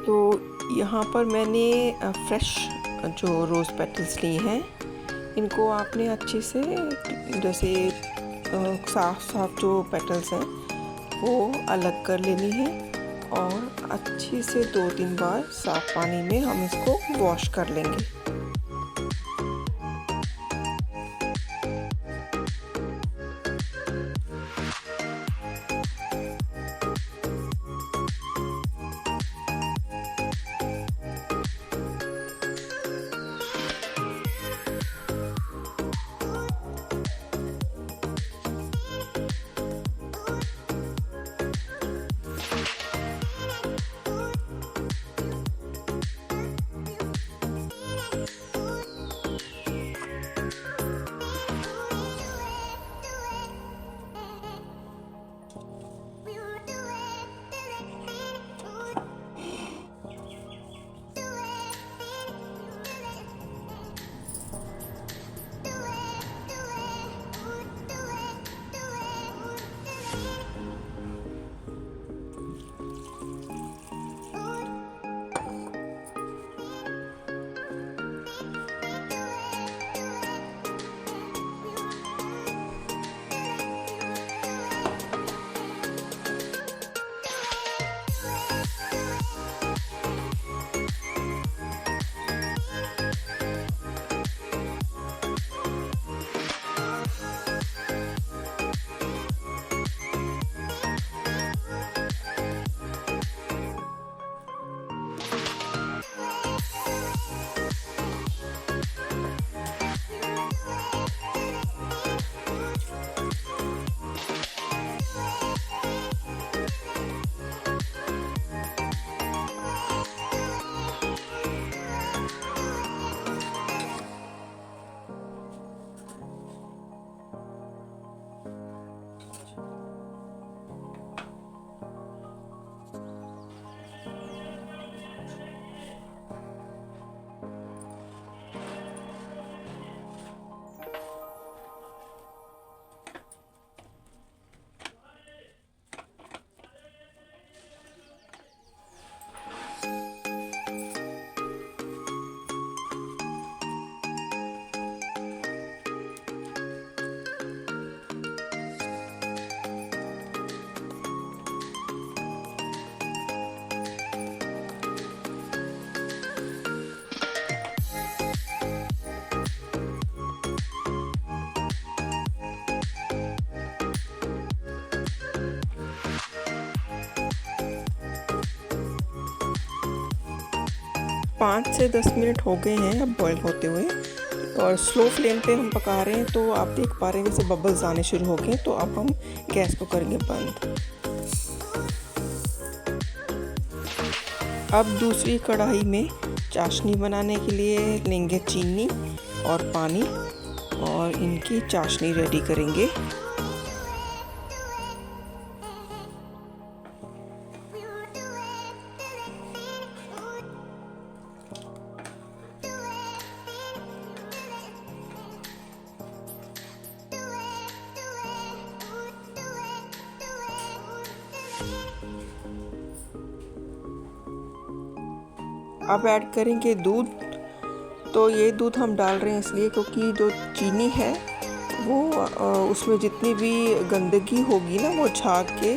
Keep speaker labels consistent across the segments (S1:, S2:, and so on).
S1: तो यहाँ पर मैंने फ्रेश जो रोज़ पेटल्स लिए हैं, इनको आपने अच्छे से जैसे साफ जो पेटल्स हैं वो अलग कर लेनी है और अच्छे से 2-3 बार साफ पानी में हम इसको वॉश कर लेंगे। पाँच से 10 मिनट हो गए हैं अब बॉईल होते हुए, और स्लो फ्लेम पे हम पका रहे हैं। तो आप देख पा रहे हैं जैसे बबल्स आने शुरू हो गए। तो अब हम गैस को करेंगे बंद। अब दूसरी कढ़ाई में चाशनी बनाने के लिए लेंगे चीनी और पानी और इनकी चाशनी रेडी करेंगे। अब ऐड करेंगे दूध। तो ये दूध हम डाल रहे हैं इसलिए क्योंकि जो चीनी है वो उसमें जितनी भी गंदगी होगी ना वो झाग के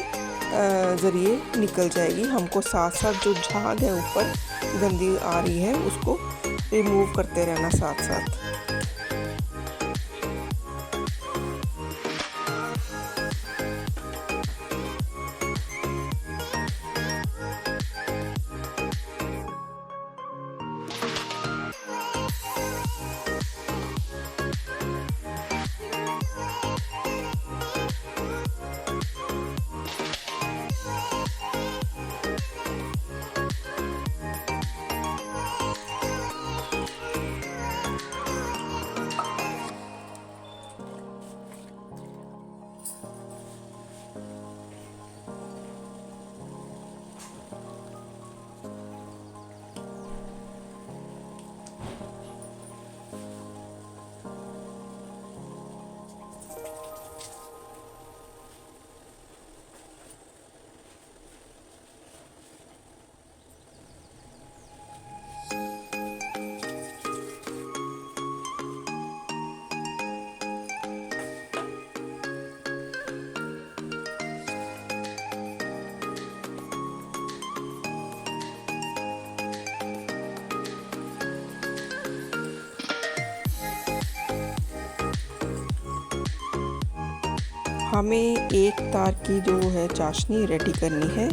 S1: ज़रिए निकल जाएगी। हमको साथ साथ जो झाग है ऊपर गंदी आ रही है उसको रिमूव करते रहना साथ साथ। हमें एक तार की जो है चाशनी रेडी करनी है।